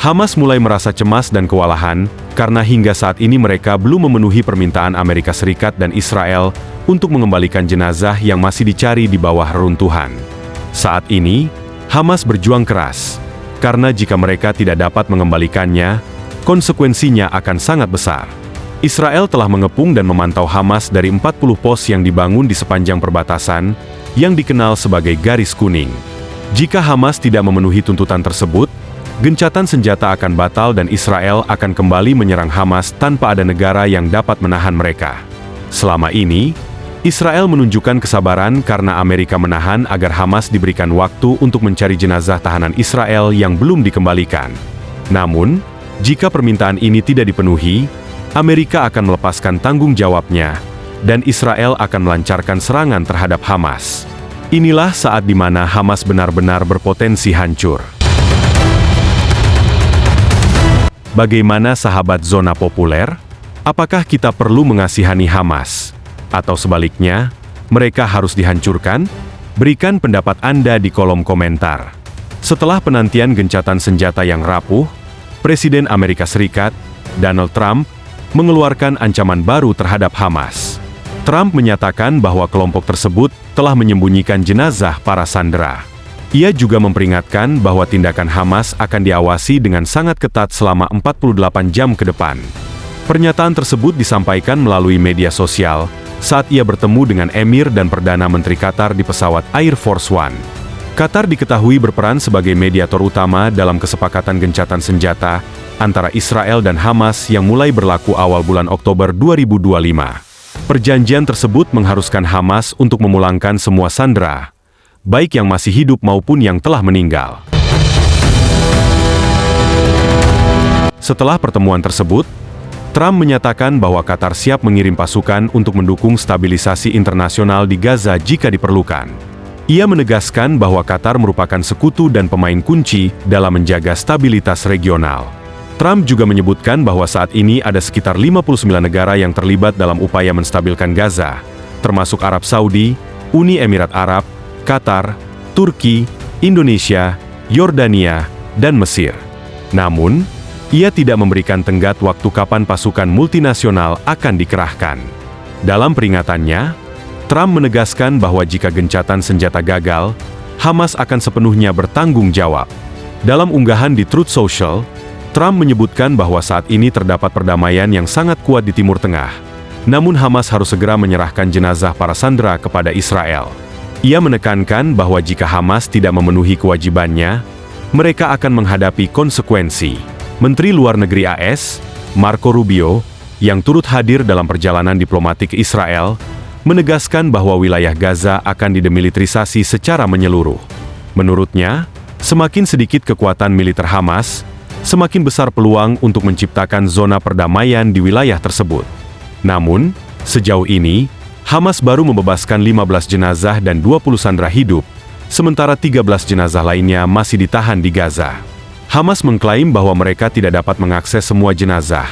Hamas mulai merasa cemas dan kewalahan, karena hingga saat ini mereka belum memenuhi permintaan Amerika Serikat dan Israel untuk mengembalikan jenazah yang masih dicari di bawah reruntuhan. Saat ini, Hamas berjuang keras, karena jika mereka tidak dapat mengembalikannya, konsekuensinya akan sangat besar. Israel telah mengepung dan memantau Hamas dari 40 pos yang dibangun di sepanjang perbatasan, yang dikenal sebagai garis kuning. Jika Hamas tidak memenuhi tuntutan tersebut, gencatan senjata akan batal dan Israel akan kembali menyerang Hamas tanpa ada negara yang dapat menahan mereka. Selama ini, Israel menunjukkan kesabaran karena Amerika menahan agar Hamas diberikan waktu untuk mencari jenazah tahanan Israel yang belum dikembalikan. Namun, jika permintaan ini tidak dipenuhi, Amerika akan melepaskan tanggung jawabnya, dan Israel akan melancarkan serangan terhadap Hamas. Inilah saat di mana Hamas benar-benar berpotensi hancur. Bagaimana sahabat zona populer? Apakah kita perlu mengasihani Hamas? Atau sebaliknya, mereka harus dihancurkan? Berikan pendapat Anda di kolom komentar. Setelah penantian gencatan senjata yang rapuh, Presiden Amerika Serikat, Donald Trump, mengeluarkan ancaman baru terhadap Hamas. Trump menyatakan bahwa kelompok tersebut telah menyembunyikan jenazah para sandera. Ia juga memperingatkan bahwa tindakan Hamas akan diawasi dengan sangat ketat selama 48 jam ke depan. Pernyataan tersebut disampaikan melalui media sosial saat ia bertemu dengan Emir dan Perdana Menteri Qatar di pesawat Air Force One. Qatar diketahui berperan sebagai mediator utama dalam kesepakatan gencatan senjata antara Israel dan Hamas yang mulai berlaku awal bulan Oktober 2025. Perjanjian tersebut mengharuskan Hamas untuk memulangkan semua sandera, baik yang masih hidup maupun yang telah meninggal. Setelah pertemuan tersebut, Trump menyatakan bahwa Qatar siap mengirim pasukan untuk mendukung stabilisasi internasional di Gaza jika diperlukan. Ia menegaskan bahwa Qatar merupakan sekutu dan pemain kunci dalam menjaga stabilitas regional. Trump juga menyebutkan bahwa saat ini ada sekitar 59 negara yang terlibat dalam upaya menstabilkan Gaza, termasuk Arab Saudi, Uni Emirat Arab, Qatar, Turki, Indonesia, Yordania, dan Mesir. Namun, ia tidak memberikan tenggat waktu kapan pasukan multinasional akan dikerahkan. Dalam peringatannya, Trump menegaskan bahwa jika gencatan senjata gagal, Hamas akan sepenuhnya bertanggung jawab. Dalam unggahan di Truth Social, Trump menyebutkan bahwa saat ini terdapat perdamaian yang sangat kuat di Timur Tengah. Namun Hamas harus segera menyerahkan jenazah para sandera kepada Israel. Ia menekankan bahwa jika Hamas tidak memenuhi kewajibannya, mereka akan menghadapi konsekuensi. Menteri Luar Negeri AS, Marco Rubio, yang turut hadir dalam perjalanan diplomatik ke Israel, menegaskan bahwa wilayah Gaza akan didemilitarisasi secara menyeluruh. Menurutnya, semakin sedikit kekuatan militer Hamas, semakin besar peluang untuk menciptakan zona perdamaian di wilayah tersebut. Namun, sejauh ini, Hamas baru membebaskan 15 jenazah dan 20 sandera hidup, sementara 13 jenazah lainnya masih ditahan di Gaza. Hamas mengklaim bahwa mereka tidak dapat mengakses semua jenazah.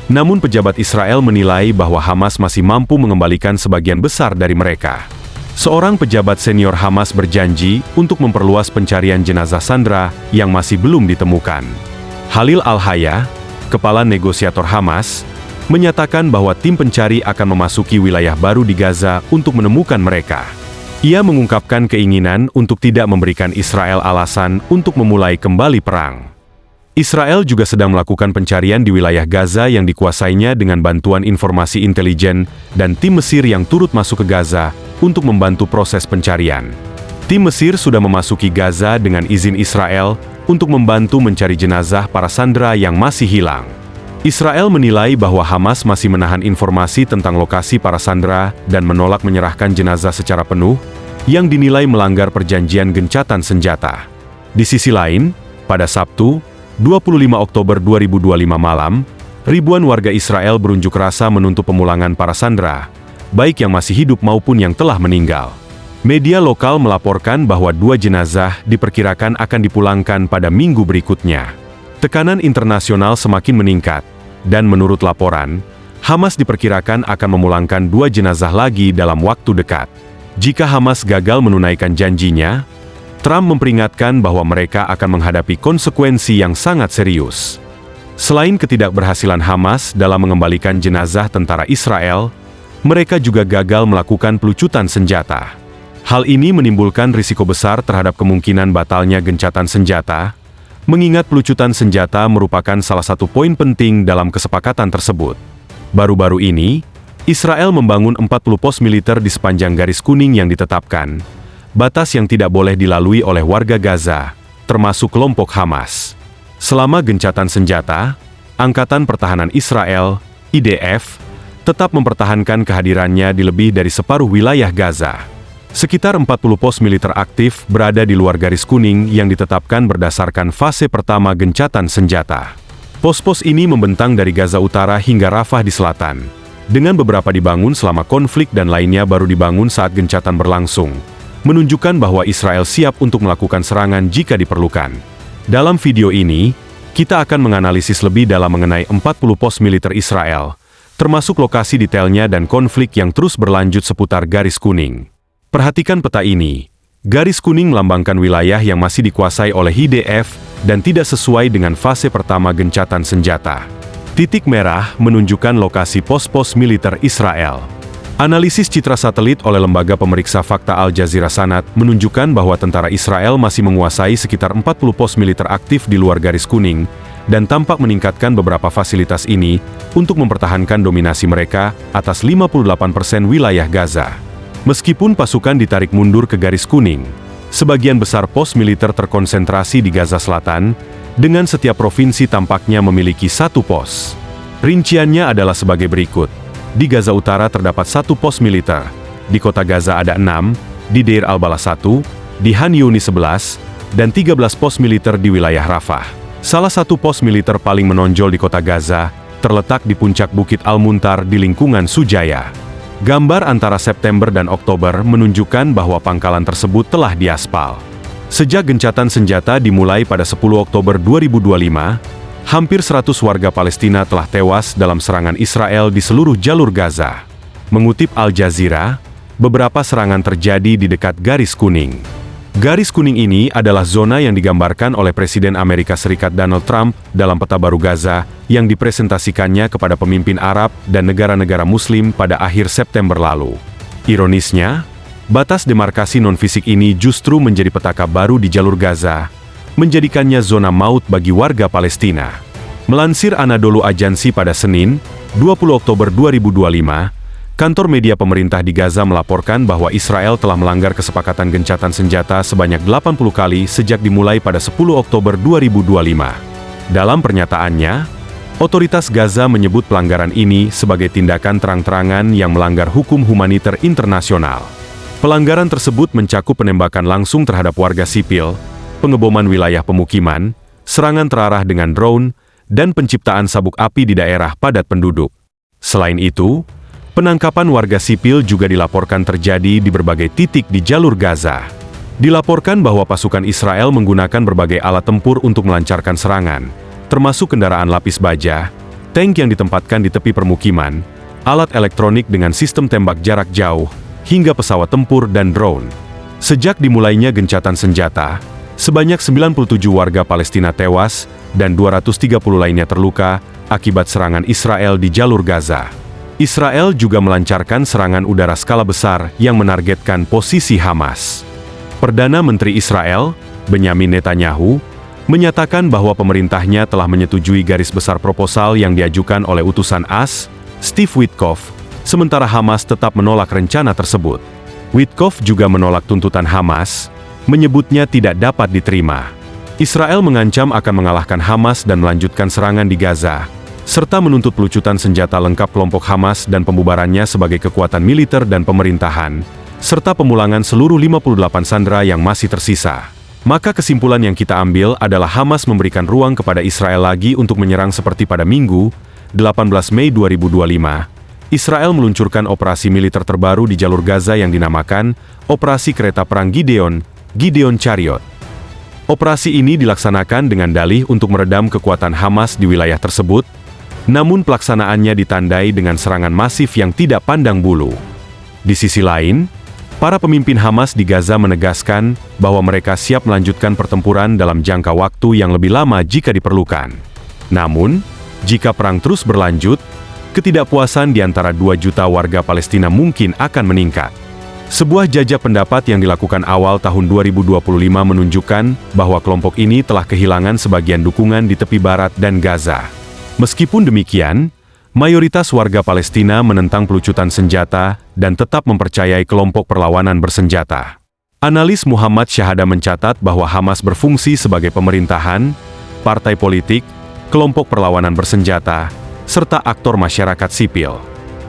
Namun pejabat Israel menilai bahwa Hamas masih mampu mengembalikan sebagian besar dari mereka. Seorang pejabat senior Hamas berjanji untuk memperluas pencarian jenazah sandera yang masih belum ditemukan. Khalil Al-Hayya, kepala negosiator Hamas, menyatakan bahwa tim pencari akan memasuki wilayah baru di Gaza untuk menemukan mereka. Ia mengungkapkan keinginan untuk tidak memberikan Israel alasan untuk memulai kembali perang. Israel juga sedang melakukan pencarian di wilayah Gaza yang dikuasainya dengan bantuan informasi intelijen dan tim Mesir yang turut masuk ke Gaza untuk membantu proses pencarian. Tim Mesir sudah memasuki Gaza dengan izin Israel untuk membantu mencari jenazah para sandera yang masih hilang. Israel menilai bahwa Hamas masih menahan informasi tentang lokasi para sandera dan menolak menyerahkan jenazah secara penuh, yang dinilai melanggar perjanjian gencatan senjata. Di sisi lain, pada Sabtu, 25 Oktober 2025 malam, ribuan warga Israel berunjuk rasa menuntut pemulangan para sandera, baik yang masih hidup maupun yang telah meninggal. Media lokal melaporkan bahwa 2 jenazah diperkirakan akan dipulangkan pada minggu berikutnya. Tekanan internasional semakin meningkat, dan menurut laporan, Hamas diperkirakan akan memulangkan 2 jenazah lagi dalam waktu dekat. Jika Hamas gagal menunaikan janjinya, Trump memperingatkan bahwa mereka akan menghadapi konsekuensi yang sangat serius. Selain ketidakberhasilan Hamas dalam mengembalikan jenazah tentara Israel, mereka juga gagal melakukan pelucutan senjata. Hal ini menimbulkan risiko besar terhadap kemungkinan batalnya gencatan senjata, mengingat pelucutan senjata merupakan salah satu poin penting dalam kesepakatan tersebut. Baru-baru ini, Israel membangun 40 pos militer di sepanjang garis kuning yang ditetapkan, batas yang tidak boleh dilalui oleh warga Gaza, termasuk kelompok Hamas. Selama gencatan senjata, Angkatan Pertahanan Israel, IDF, tetap mempertahankan kehadirannya di lebih dari separuh wilayah Gaza. Sekitar 40 pos militer aktif berada di luar garis kuning yang ditetapkan berdasarkan fase pertama gencatan senjata. Pos-pos ini membentang dari Gaza Utara hingga Rafah di selatan, dengan beberapa dibangun selama konflik dan lainnya baru dibangun saat gencatan berlangsung, menunjukkan bahwa Israel siap untuk melakukan serangan jika diperlukan. Dalam video ini, kita akan menganalisis lebih dalam mengenai 40 pos militer Israel, termasuk lokasi detailnya dan konflik yang terus berlanjut seputar garis kuning. Perhatikan peta ini. Garis kuning melambangkan wilayah yang masih dikuasai oleh IDF dan tidak sesuai dengan fase pertama gencatan senjata. Titik merah menunjukkan lokasi pos-pos militer Israel. Analisis citra satelit oleh lembaga pemeriksa fakta Al Jazeera Sanad menunjukkan bahwa tentara Israel masih menguasai sekitar 40 pos militer aktif di luar garis kuning, dan tampak meningkatkan beberapa fasilitas ini untuk mempertahankan dominasi mereka atas 58% wilayah Gaza. Meskipun pasukan ditarik mundur ke garis kuning, sebagian besar pos militer terkonsentrasi di Gaza Selatan, dengan setiap provinsi tampaknya memiliki satu pos. Rinciannya adalah sebagai berikut. Di Gaza Utara terdapat satu pos militer, di kota Gaza ada 6, di Deir al-Balah 1, di Han Yunis 11, dan 13 pos militer di wilayah Rafah. Salah satu pos militer paling menonjol di kota Gaza, terletak di puncak Bukit Al-Muntar di lingkungan Sujaya. Gambar antara September dan Oktober menunjukkan bahwa pangkalan tersebut telah diaspal. Sejak gencatan senjata dimulai pada 10 Oktober 2025, hampir 100 warga Palestina telah tewas dalam serangan Israel di seluruh jalur Gaza. Mengutip Al Jazeera, beberapa serangan terjadi di dekat garis kuning. Garis kuning ini adalah zona yang digambarkan oleh Presiden Amerika Serikat Donald Trump dalam peta baru Gaza yang dipresentasikannya kepada pemimpin Arab dan negara-negara Muslim pada akhir September lalu. Ironisnya, batas demarkasi non-fisik ini justru menjadi petaka baru di jalur Gaza, menjadikannya zona maut bagi warga Palestina. Melansir Anadolu Agency pada Senin, 20 Oktober 2025, kantor media pemerintah di Gaza melaporkan bahwa Israel telah melanggar kesepakatan gencatan senjata sebanyak 80 kali sejak dimulai pada 10 Oktober 2025. Dalam pernyataannya, otoritas Gaza menyebut pelanggaran ini sebagai tindakan terang-terangan yang melanggar hukum humaniter internasional. Pelanggaran tersebut mencakup penembakan langsung terhadap warga sipil, pengeboman wilayah pemukiman, serangan terarah dengan drone, dan penciptaan sabuk api di daerah padat penduduk. Selain itu, penangkapan warga sipil juga dilaporkan terjadi di berbagai titik di jalur Gaza. Dilaporkan bahwa pasukan Israel menggunakan berbagai alat tempur untuk melancarkan serangan, termasuk kendaraan lapis baja, tank yang ditempatkan di tepi permukiman, alat elektronik dengan sistem tembak jarak jauh, hingga pesawat tempur dan drone. Sejak dimulainya gencatan senjata, sebanyak 97 warga Palestina tewas dan 230 lainnya terluka akibat serangan Israel di jalur Gaza. Israel juga melancarkan serangan udara skala besar yang menargetkan posisi Hamas. Perdana Menteri Israel, Benyamin Netanyahu, menyatakan bahwa pemerintahnya telah menyetujui garis besar proposal yang diajukan oleh utusan AS, Steve Witkoff, sementara Hamas tetap menolak rencana tersebut. Witkoff juga menolak tuntutan Hamas, menyebutnya tidak dapat diterima. Israel mengancam akan mengalahkan Hamas dan melanjutkan serangan di Gaza, serta menuntut pelucutan senjata lengkap kelompok Hamas dan pembubarannya sebagai kekuatan militer dan pemerintahan, serta pemulangan seluruh 58 sandera yang masih tersisa. Maka kesimpulan yang kita ambil adalah Hamas memberikan ruang kepada Israel lagi untuk menyerang seperti pada Minggu, 18 Mei 2025. Israel meluncurkan operasi militer terbaru di jalur Gaza yang dinamakan Operasi Kereta Perang Gideon Chariot. Operasi ini dilaksanakan dengan dalih untuk meredam kekuatan Hamas di wilayah tersebut, namun pelaksanaannya ditandai dengan serangan masif yang tidak pandang bulu. Di sisi lain, Para pemimpin Hamas di Gaza menegaskan bahwa mereka siap melanjutkan pertempuran dalam jangka waktu yang lebih lama jika diperlukan. Namun, jika perang terus berlanjut, ketidakpuasan di antara 2 juta warga Palestina mungkin akan meningkat. Sebuah jajak pendapat yang dilakukan awal tahun 2025 menunjukkan bahwa kelompok ini telah kehilangan sebagian dukungan di tepi barat dan Gaza. Meskipun demikian, mayoritas warga Palestina menentang pelucutan senjata dan tetap mempercayai kelompok perlawanan bersenjata. Analis Muhammad Syahada mencatat bahwa Hamas berfungsi sebagai pemerintahan, partai politik, kelompok perlawanan bersenjata, serta aktor masyarakat sipil.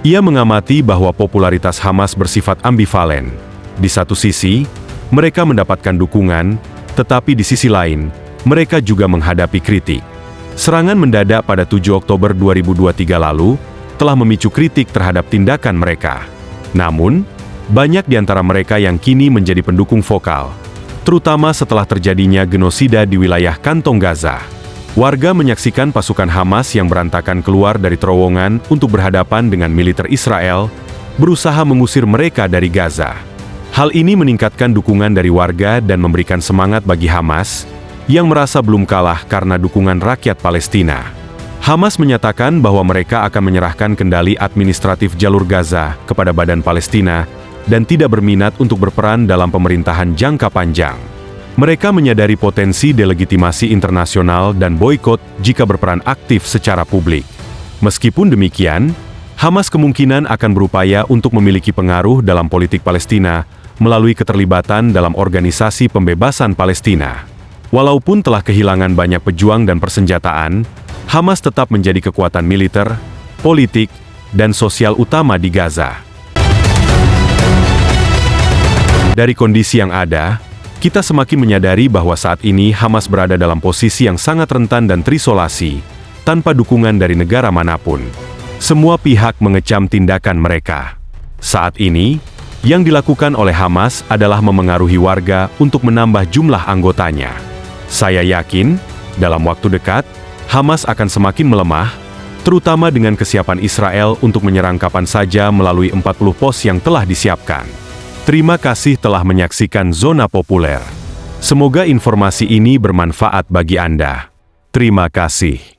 Ia mengamati bahwa popularitas Hamas bersifat ambivalen. Di satu sisi, mereka mendapatkan dukungan, tetapi di sisi lain, mereka juga menghadapi kritik. Serangan mendadak pada 7 Oktober 2023 lalu telah memicu kritik terhadap tindakan mereka. Namun, banyak di antara mereka yang kini menjadi pendukung vokal, terutama setelah terjadinya genosida di wilayah Kantong Gaza. Warga menyaksikan pasukan Hamas yang berantakan keluar dari terowongan untuk berhadapan dengan militer Israel, berusaha mengusir mereka dari Gaza. Hal ini meningkatkan dukungan dari warga dan memberikan semangat bagi Hamas, yang merasa belum kalah karena dukungan rakyat Palestina. Hamas menyatakan bahwa mereka akan menyerahkan kendali administratif jalur Gaza kepada Badan Palestina dan tidak berminat untuk berperan dalam pemerintahan jangka panjang. Mereka menyadari potensi delegitimasi internasional dan boikot jika berperan aktif secara publik. Meskipun demikian, Hamas kemungkinan akan berupaya untuk memiliki pengaruh dalam politik Palestina melalui keterlibatan dalam organisasi pembebasan Palestina. Walaupun telah kehilangan banyak pejuang dan persenjataan, Hamas tetap menjadi kekuatan militer, politik, dan sosial utama di Gaza. Dari kondisi yang ada, kita semakin menyadari bahwa saat ini Hamas berada dalam posisi yang sangat rentan dan terisolasi, tanpa dukungan dari negara manapun. Semua pihak mengecam tindakan mereka. Saat ini, yang dilakukan oleh Hamas adalah memengaruhi warga untuk menambah jumlah anggotanya. Saya yakin, dalam waktu dekat, Hamas akan semakin melemah, terutama dengan kesiapan Israel untuk menyerang kapan saja melalui 40 pos yang telah disiapkan. Terima kasih telah menyaksikan Zona Populer. Semoga informasi ini bermanfaat bagi Anda. Terima kasih.